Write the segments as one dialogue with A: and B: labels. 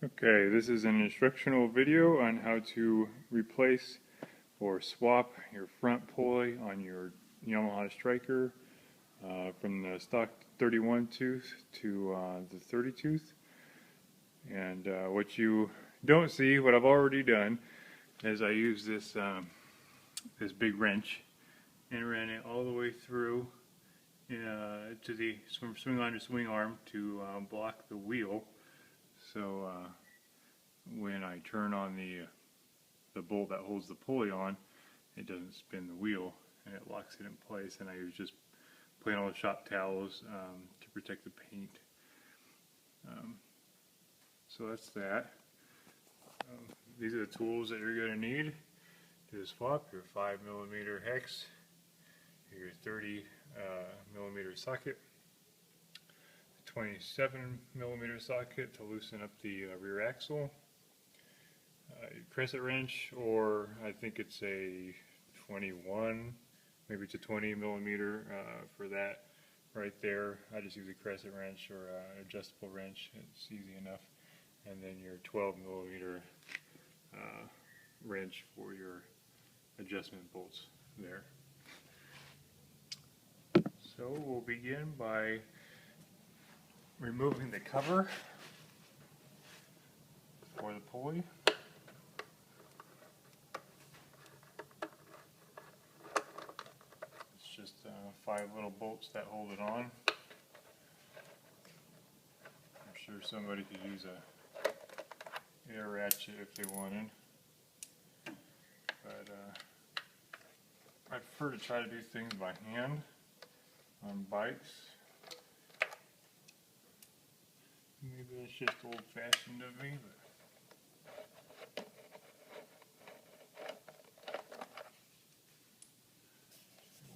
A: Okay, this is an instructional video on how to replace or swap your front pulley on your Yamaha Stryker from the stock 31 tooth to the 30 tooth. And what you don't see, what I've already done, is I use this this big wrench and ran it all the way through to the swing on the swing arm to block the wheel. So when I turn on the bolt that holds the pulley on, it doesn't spin the wheel and it locks it in place. And I use just plain old shop towels to protect the paint. So that's that. These are the tools that you're going to need to swap your 5mm hex, your 30mm socket, 27mm socket to loosen up the rear axle, crescent wrench, or I think it's a 21, maybe it's a 20mm for that right there. I just use a crescent wrench or an adjustable wrench, it's easy enough. And then your 12mm wrench for your adjustment bolts there. So we'll begin by removing the cover for the pulley. It's just 5 little bolts that hold it on. I'm sure somebody could use a air ratchet if they wanted, but I prefer to try to do things by hand on bikes. Maybe that's just old-fashioned of me, but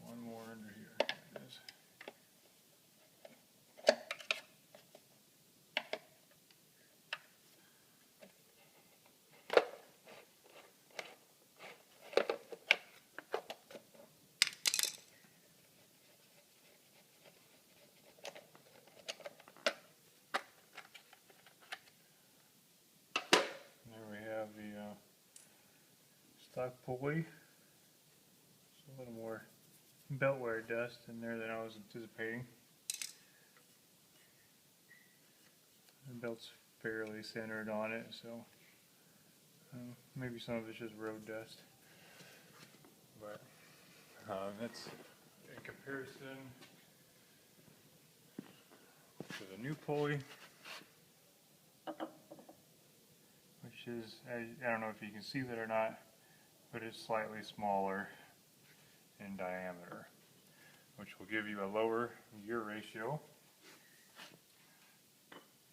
A: one more under here. There it is. Stock pulley. There's a little more belt wear dust in there than I was anticipating. The belt's fairly centered on it, so maybe some of it's just road dust. But that's in comparison to the new pulley, which is, I don't know if you can see that or not, but it's slightly smaller in diameter, which will give you a lower gear ratio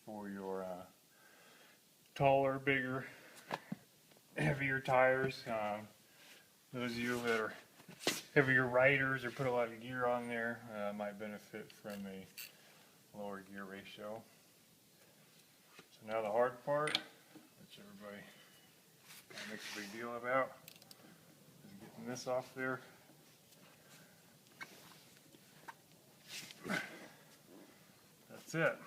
A: for your taller, bigger, heavier tires. Those of you that are heavier riders or put a lot of gear on there might benefit from a lower gear ratio. So now the hard part, which everybody kind of makes a big deal about, getting this off there. That's it.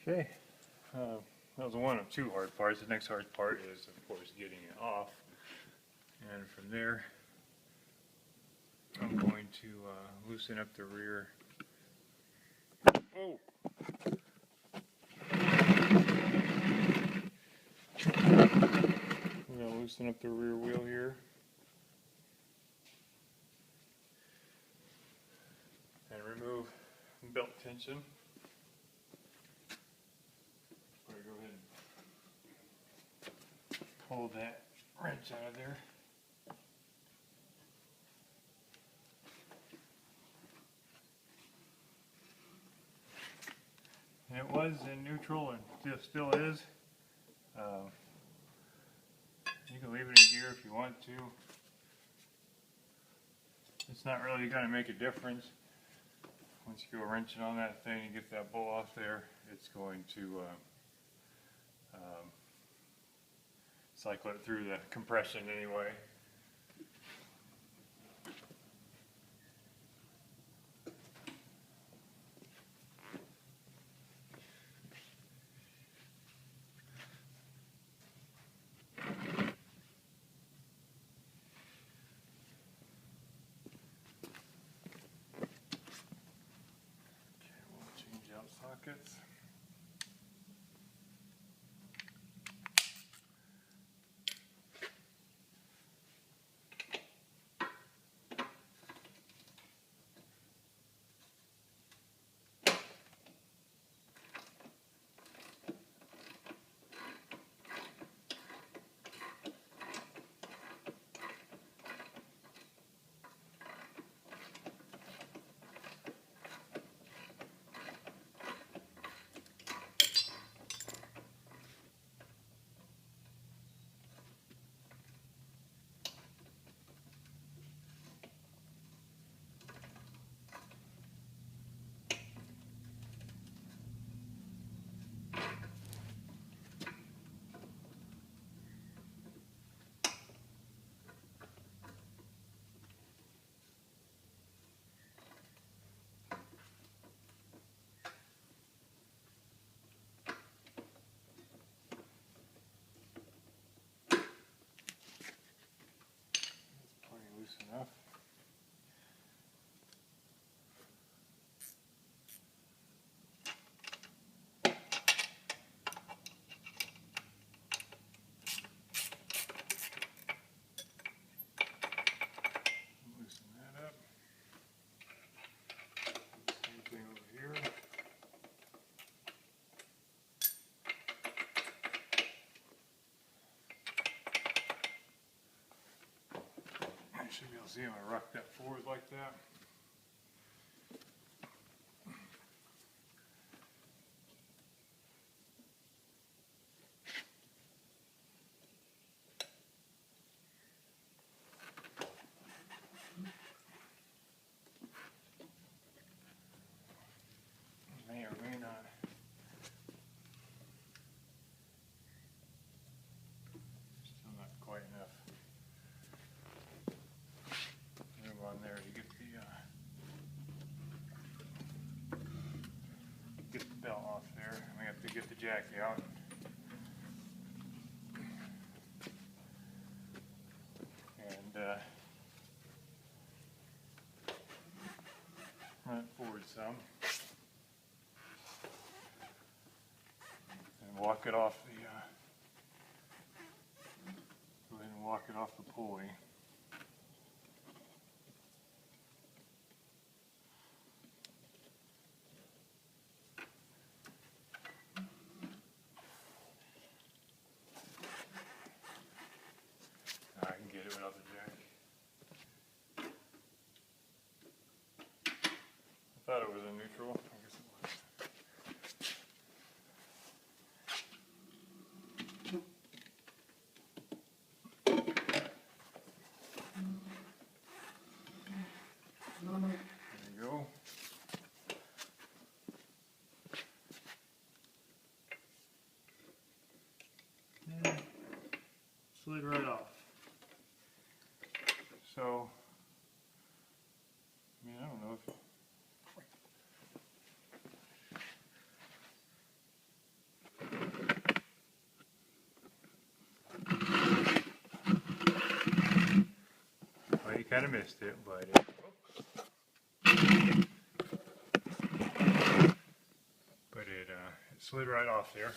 A: Okay, that was one of 2 hard parts. The next hard part is, of course, getting it off. And from there, I'm going to loosen up the rear. Oh! We're going to loosen up the rear wheel here. And remove belt tension. Go ahead and pull that wrench out of there. And it was in neutral and still is. You can leave it in gear here if you want to. It's not really going to make a difference. Once you go wrenching on that thing and get that bolt off there, it's going to cycle it through the compression anyway. Sockets. Loose enough. Loosen that up. Same thing over here. You should be able to see how I rock that forward like that. May or may not. Still not quite enough room on there to get the belt off there. We have to get the jack out. And run it forward some. And walk it off the go ahead and walk it off the pulley. I can get it without the jack. I thought it was a neutral. I guess it was. There you go. And slid right off. So, I mean, I don't know if well, you kind of missed it, but it slid right off there.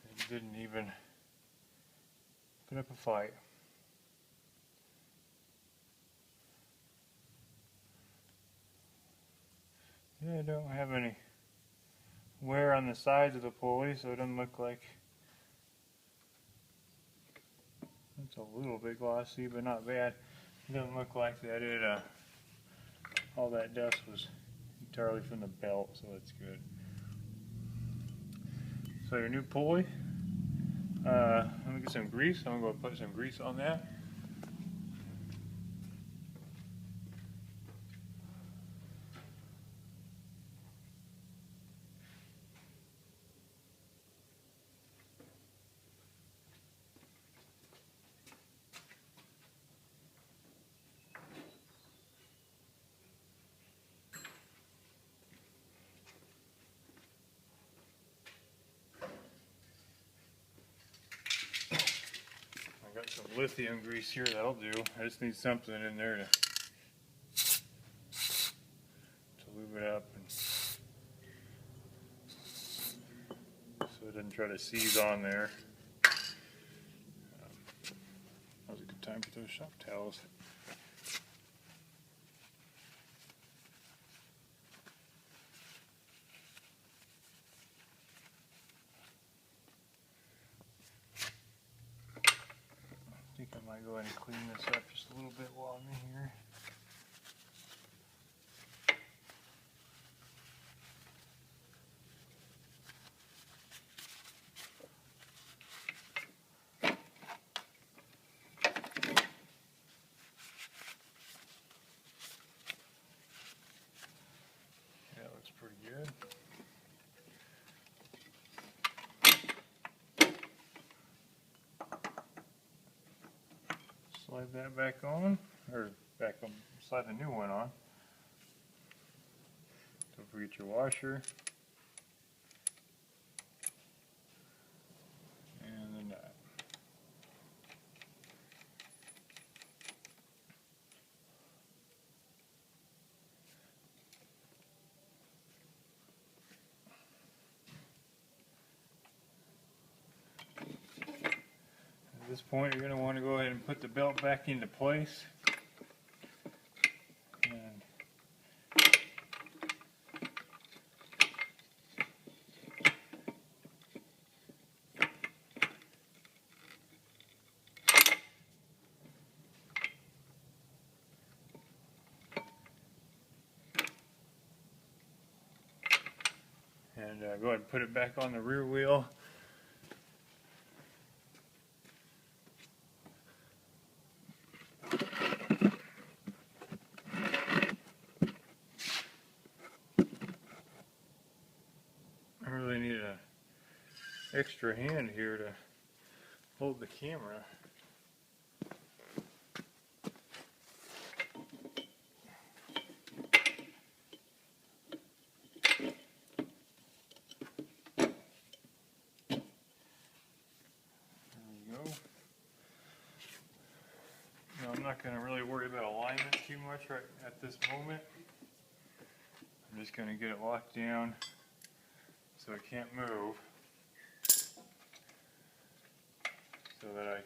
A: It didn't even put up a fight. Yeah, I don't have any wear on the sides of the pulley, so it doesn't look like it's a little bit glossy, but not bad. It doesn't look like that all that dust was entirely from the belt, so that's good. So your new pulley, let me get some grease. I'm going to put some grease on that. I got some lithium grease here, that'll do. I just need something in there to lube it up and so it doesn't try to seize on there. That was a good time for those shop towels. I think I might go ahead and clean this up just a little bit while I'm in here. Yeah, looks pretty good. Slide that back on, or back on, slide the new one on. Don't forget your washer. And the nut. At this point, you're going to want to go ahead and put the belt back into place. And go ahead and put it back on the rear wheel. I really need an extra hand here to hold the camera. I'm not going to really worry about alignment too much right at this moment. I'm just going to get it locked down so it can't move, so that I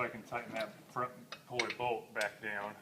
A: can tighten that front pulley bolt back down.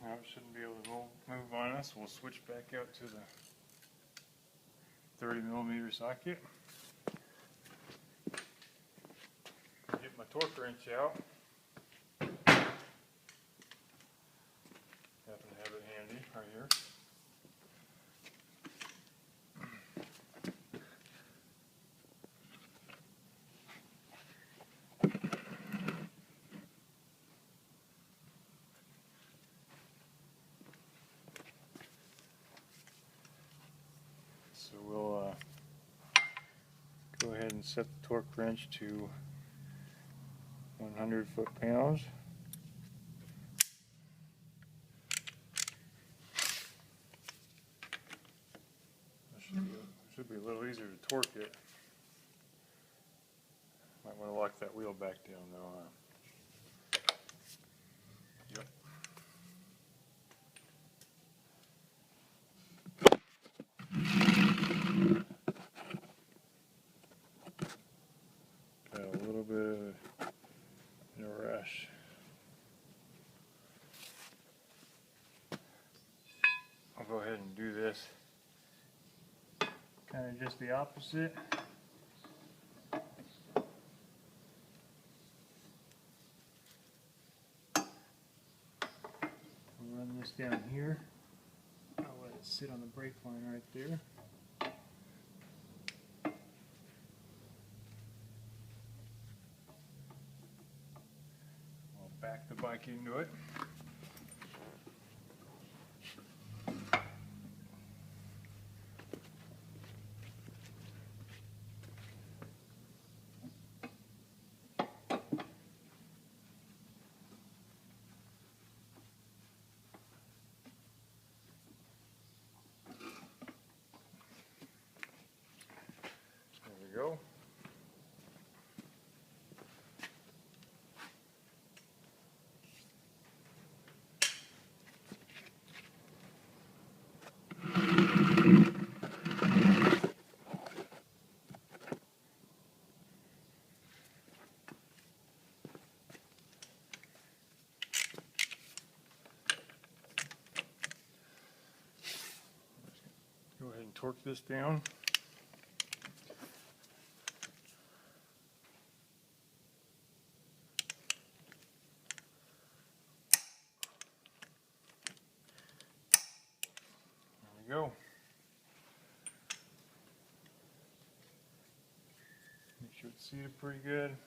A: Now it shouldn't be able to move on us. We'll switch back out to the 30mm socket. Get my torque wrench out. Happen to have it handy right here. So we'll go ahead and set the torque wrench to 100 foot-pounds. Should be a little easier to torque it. want to lock that wheel back down though. Yep. Got a little bit in a rush. I'll go ahead and do this. Kind of just the opposite. I'll run this down here. I'll let it sit on the brake line right there. I'll back the bike into it. There we go. Go ahead and torque this down. There we go. Make sure it's seated pretty good.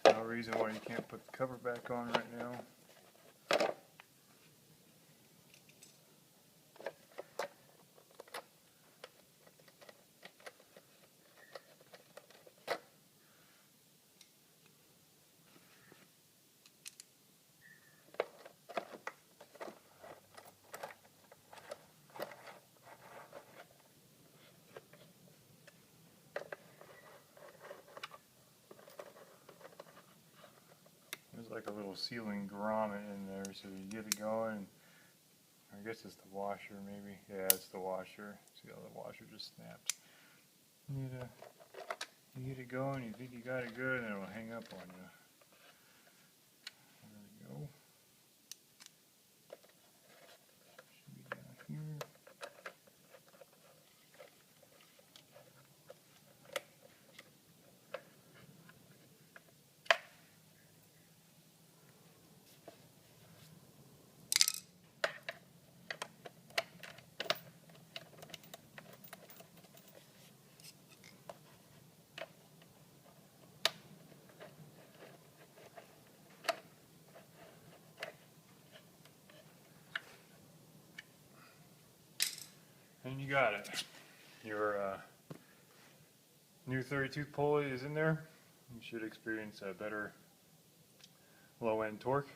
A: No reason why you can't put the cover back on right now. There's like a little sealing grommet in there, so you get it going. I guess it's the washer, maybe. Yeah, it's the washer. See how the washer just snapped. You get it going. You think you got it good, and it'll hang up on you. There we go. Should be down here. And you got it. Your new 32 pulley is in there. You should experience a better low-end torque.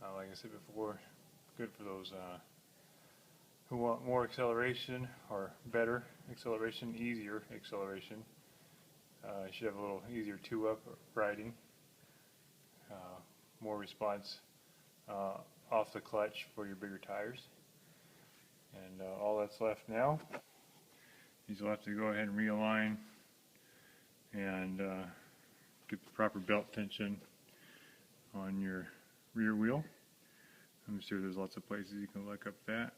A: Like I said before, good for those who want more acceleration or better acceleration, easier acceleration. You should have a little easier two-up riding, more response off the clutch for your bigger tires. And all that's left now is you'll have to go ahead and realign and get the proper belt tension on your rear wheel. I'm sure there's lots of places you can look up that.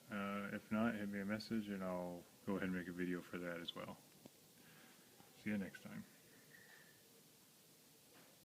A: If not, hit me a message and I'll go ahead and make a video for that as well. See you next time.